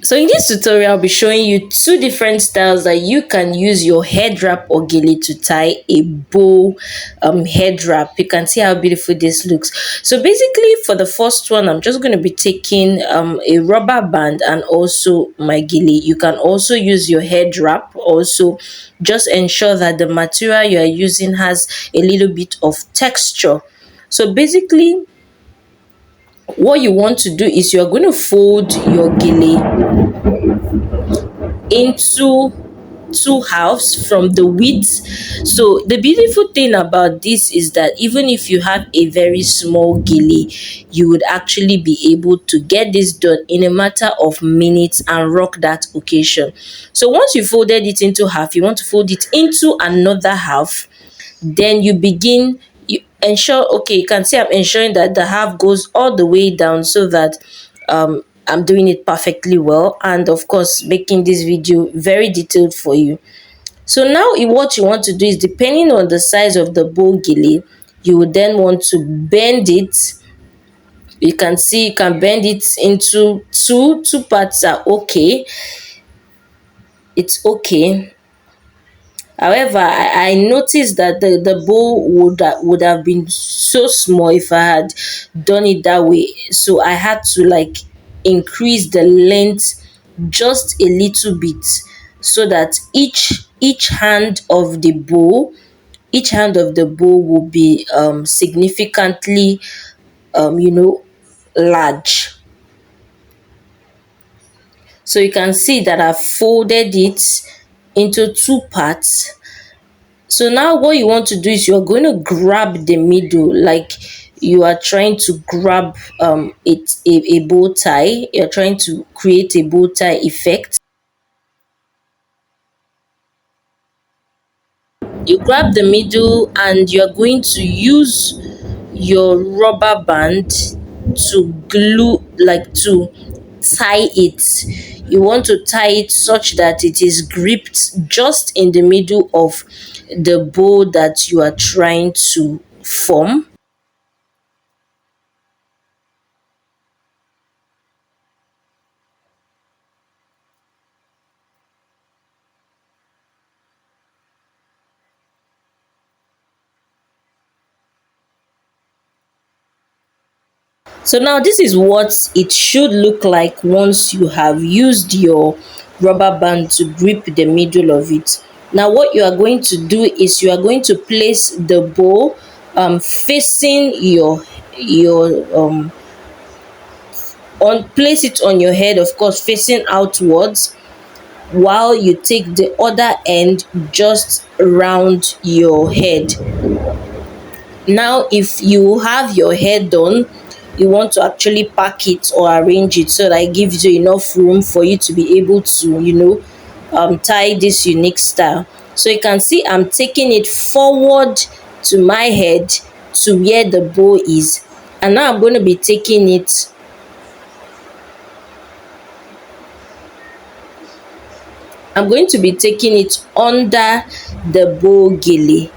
So in this tutorial, I'll be showing you two different styles that you can use your head wrap or gele to tie a bow head wrap. You can see how beautiful this looks. So basically for the first one, I'm just going to be taking a rubber band and also my gele. You can also use your head wrap. Also, just ensure that the material you are using has a little bit of texture. So basically what you want to do is you're going to fold your gele into two halves from the width. So the beautiful thing about this is that even if you have a very small gele, you would actually be able to get this done in a matter of minutes and rock that occasion. So once you folded it into half, you want to fold it into another half. Then you begin, you ensure, okay, you can see I'm ensuring that the half goes all the way down so that I'm doing it perfectly well, and of course making this video very detailed for you. So now what you want to do is, depending on the size of the bow gele, you would then want to bend it. You can see you can bend it into two parts are okay. It's okay. However, I noticed that the bow would have been so small if I had done it that way. So I had to like increase the length just a little bit so that each hand of the bow, each hand of the bow will be significantly large. So you can see that I've folded it into two parts. So now what you want to do is you're going to grab the middle, like you are trying to grab a bow tie. You're trying to create a bow tie effect. You grab the middle and you're going to use your rubber band to glue, like to tie it. You want to tie it such that it is gripped just in the middle of the bow that you are trying to form. So now this is what it should look like once you have used your rubber band to grip the middle of it. Now what you are going to do is you are going to place the bow facing your on place it on your head, of course facing outwards, while you take the other end just around your head. Now if you have your hair done, you want to actually pack it or arrange it so that it gives you enough room for you to be able to tie this unique style. So you can see I'm taking it forward to my head to where the bow is, and now I'm going to be taking it under the bow gele,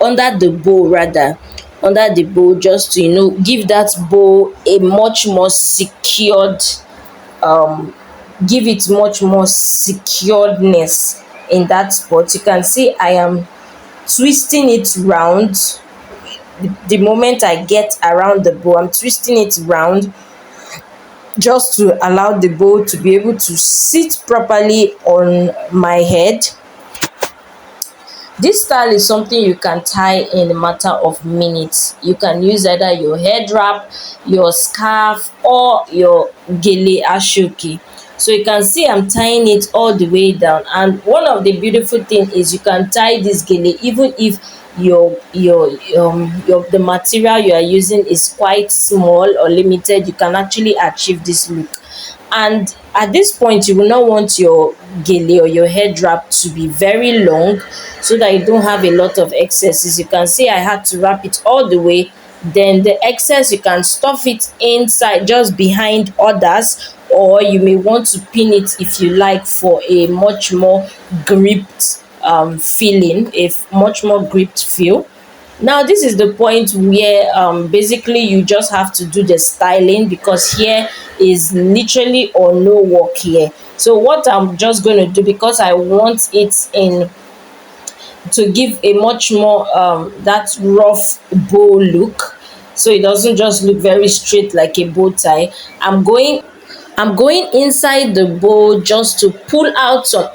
under the bow rather, under the bow, just to give that bow a much more secured give it much more securedness in that spot. You can see I am twisting it round. The moment I get around the bow, I'm twisting it round just to allow the bow to be able to sit properly on my head. This style is something you can tie in a matter of minutes. You can use either your head wrap, your scarf, or your gele asooke. So you can see I'm tying it all the way down, and one of the beautiful thing is you can tie this gele even if the material you are using is quite small or limited. You can actually achieve this look. And at this point, you will not want your gele or your head wrap to be very long so that you don't have a lot of excesses. You can see I had to wrap it all the way. Then the excess, you can stuff it inside just behind others, or you may want to pin it if you like for a much more gripped feeling, a much more gripped feel. Now this is the point where basically you just have to do the styling, because here is literally or no work here. So what I'm just going to do, because I want it in to give a much more that rough bow look, so it doesn't just look very straight like a bow tie. I'm going inside the bowl just to pull out some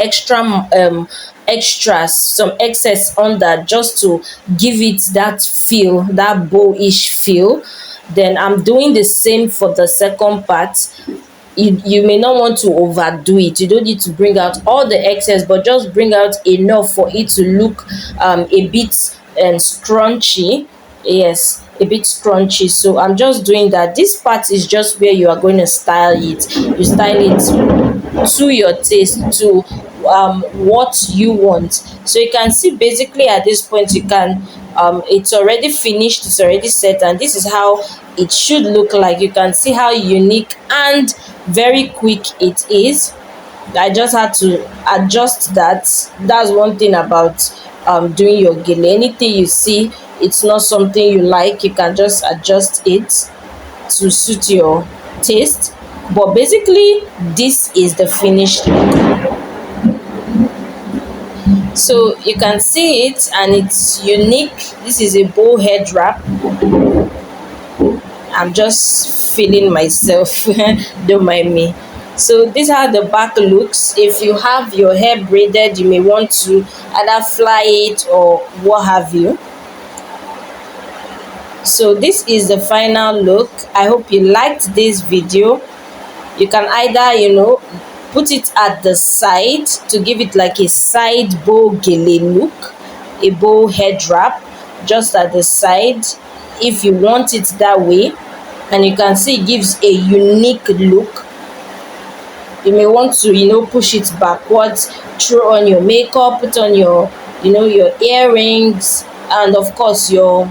extras, some excess under, just to give it that feel, that bowish feel. Then I'm doing the same for the second part. You may not want to overdo it. You don't need to bring out all the excess, but just bring out enough for it to look a bit scrunchy. Yes, a bit scrunchy. So I'm just doing that. This part is just where you are going to style it. You style it to your taste, to what you want. So you can see basically at this point you can it's already finished, it's already set, and this is how it should look like. You can see how unique and very quick it is. I just had to adjust that. That's one thing about doing your gele. Anything you see it's not something you like, you can just adjust it to suit your taste. But basically this is the finished look. So you can see it and it's unique. This is a bow head wrap. I'm just feeling myself, don't mind me. So these are the back looks. If you have your hair braided, you may want to either fly it or what have you. So this is the final look. I hope you liked this video. You can either, put it at the side to give it like a side bow gele look, a bow head wrap just at the side if you want it that way. And you can see it gives a unique look. You may want to push it backwards, throw on your makeup, put on your earrings, and of course your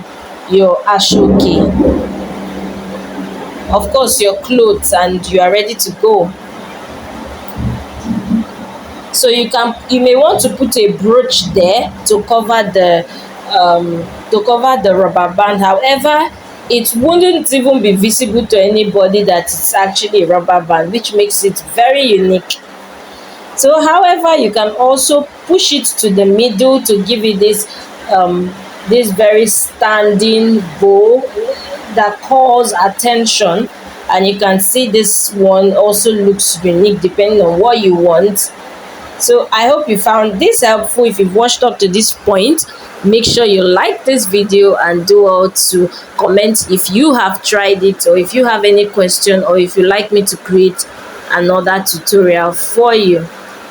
asooke, of course your clothes, and you are ready to go. So you may want to put a brooch there to cover the rubber band. However, it wouldn't even be visible to anybody that it's actually a rubber band, which makes it very unique. So however, you can also push it to the middle to give it this very standing bow that calls attention. And you can see this one also looks unique depending on what you want. So I hope you found this helpful. If you've watched up to this point, make sure you like this video and do all to comment if you have tried it, or if you have any question, or if you like me to create another tutorial for you.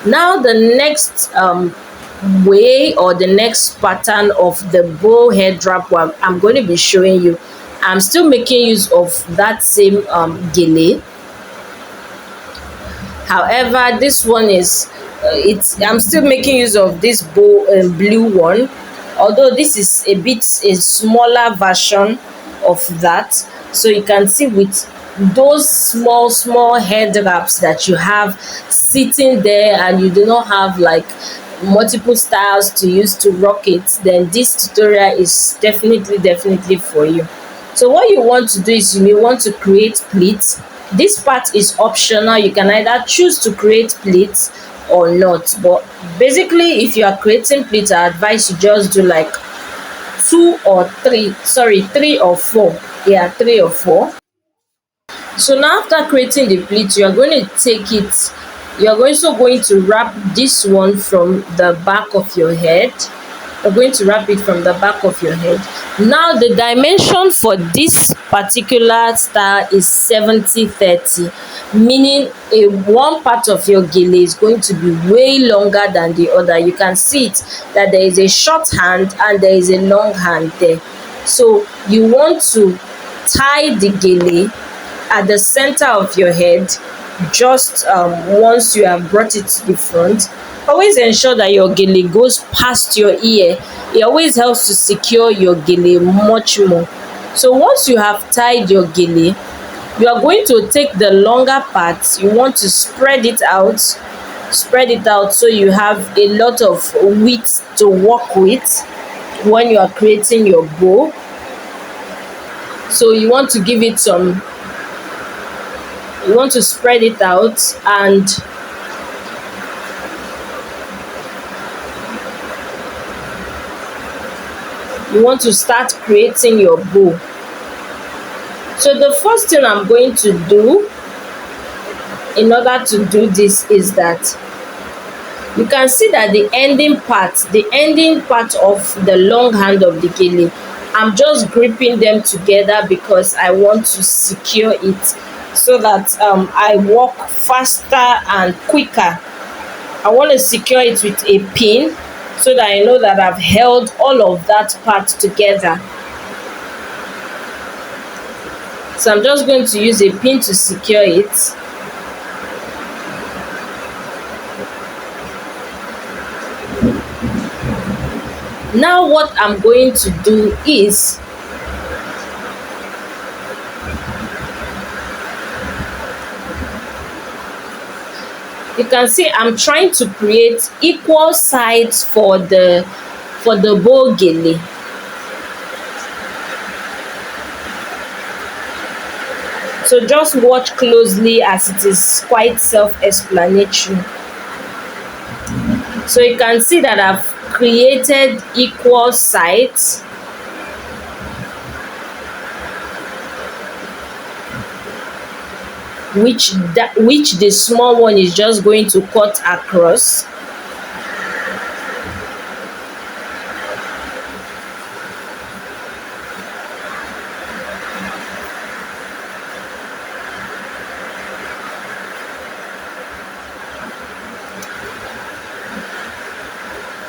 Now the next way, or the next pattern of the bow head wrap I'm going to be showing you, I'm still making use of that same gele. However, this one is I'm still making use of this blue one, although this is a smaller version of that. So you can see with those small head wraps that you have sitting there, and you do not have like multiple styles to use to rock it, then this tutorial is definitely for you. So what you want to do is you may want to create pleats. This part is optional. You can either choose to create pleats or not, but basically if you are creating pleats, I advise you just do like 3 or 4. Yeah, 3 or 4. So now after creating the pleat, you are going to take it, you are also going to wrap this one from the back of your head. You're going to wrap it from the back of your head. Now the dimension for this particular style is 70-30, meaning one part of your gele is going to be way longer than the other. You can see it that there is a short hand and there is a long hand there. So you want to tie the gele at the center of your head. Just once you have brought it to the front, always ensure that your gele goes past your ear. It always helps to secure your gele much more. So once you have tied your gele, you are going to take the longer part. You want to spread it out so you have a lot of width to work with. when you are creating your bow. So you want to give it some, you want to spread it out, and you want to start creating your bow. So the first thing I'm going to do in order to do this is that you can see that the ending part of the long hand of the gele, I'm just gripping them together because I want to secure it so that I walk faster and quicker. I want to secure it with a pin so that I know that I've held all of that part together. So I'm just going to use a pin to secure it. Now what I'm going to do is you can see I'm trying to create equal sides for the bow gele. So just watch closely as it is quite self-explanatory. So you can see that I've created equal sides, which the small one is just going to cut across.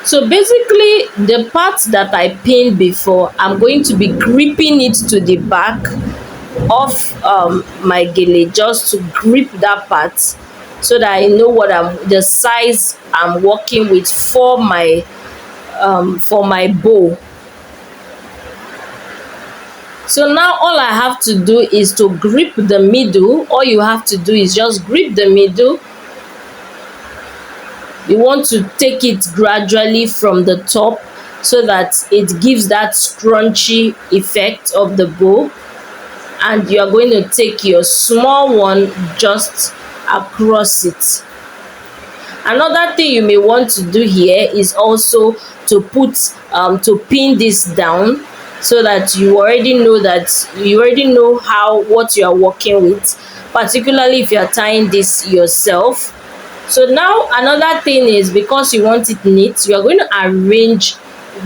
So basically the part that I pinned before, I'm going to be gripping it to the back of my gele, just to grip that part so that I know what the size I'm working with for my bow. So now all I have to do is to grip the middle. All you have to do is just grip the middle. You want to take it gradually from the top so that it gives that scrunchy effect of the bow, and you are going to take your small one just across it. Another thing you may want to do here is also to put to pin this down so that you already know how what you are working with, particularly if you are tying this yourself. So now another thing is, because you want it neat, you are going to arrange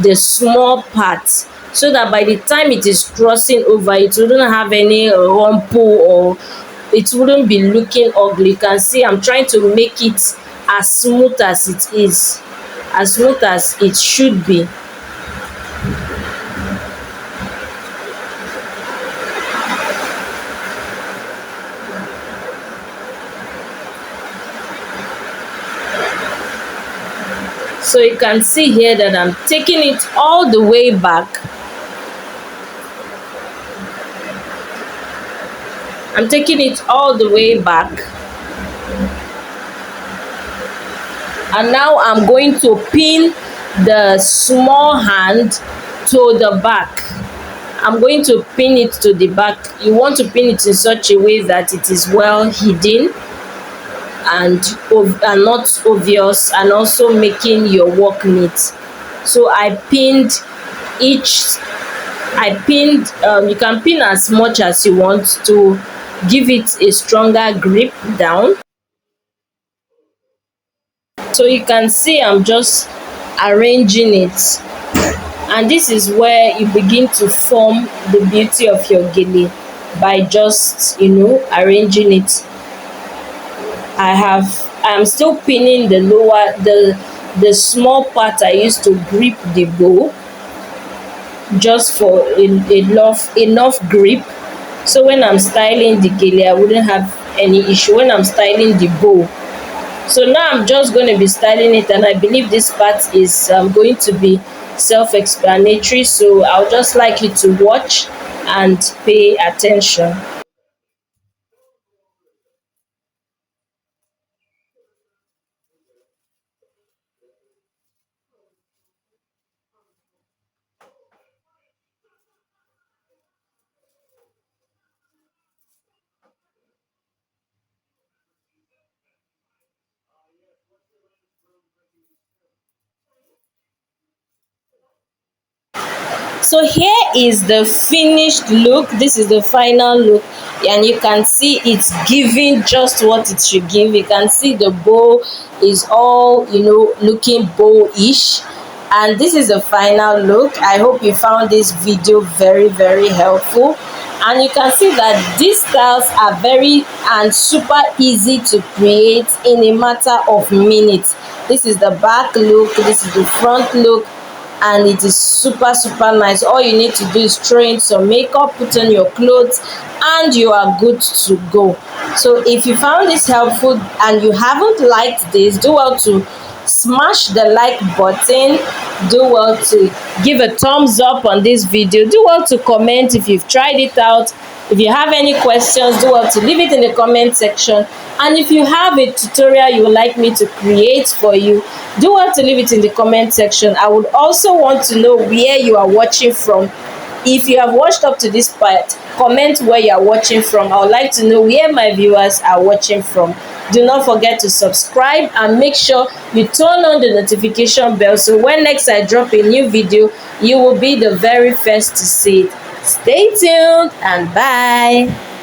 the small parts so that by the time it is crossing over, it wouldn't have any rumple, or it wouldn't be looking ugly. You can see I'm trying to make it as smooth as it is, as smooth as it should be. So you can see here that I'm taking it all the way back. I'm taking it all the way back. And now I'm going to pin the small hand to the back. I'm going to pin it to the back. You want to pin it in such a way that it is well hidden and not obvious, and also making your work neat. So I pinned each, you can pin as much as you want to give it a stronger grip down. So you can see I'm just arranging it, and this is where you begin to form the beauty of your gele, by just arranging it. I'm still pinning the the small part I used to grip the bow, just for enough grip, so when I'm styling the gele I wouldn't have any issue when I'm styling the bow. So now I'm just going to be styling it, and I believe this part is going to be self-explanatory, so I'll just like you to watch and pay attention. So here is the finished look. This is the final look, and you can see it's giving just what it should give. You can see the bow is all, looking bowish, and this is the final look. I hope you found this video very, very helpful, and you can see that these styles are very and super easy to create in a matter of minutes. This is the back look, this is the front look, and it is super, super nice. All you need to do is throw in some makeup, put on your clothes, and you are good to go. So if you found this helpful and you haven't liked this, do well to smash the like button, do well to give a thumbs up on this video, do well to comment if you've tried it out. If you have any questions, do well to leave it in the comment section, and if you have a tutorial you would like me to create for you, do well to leave it in the comment section. I would also want to know where you are watching from. If you have watched up to this part, comment where you are watching from. I would like to know where my viewers are watching from. Do not forget to subscribe and make sure you turn on the notification bell, so when next I drop a new video, you will be the very first to see it. Stay tuned and bye.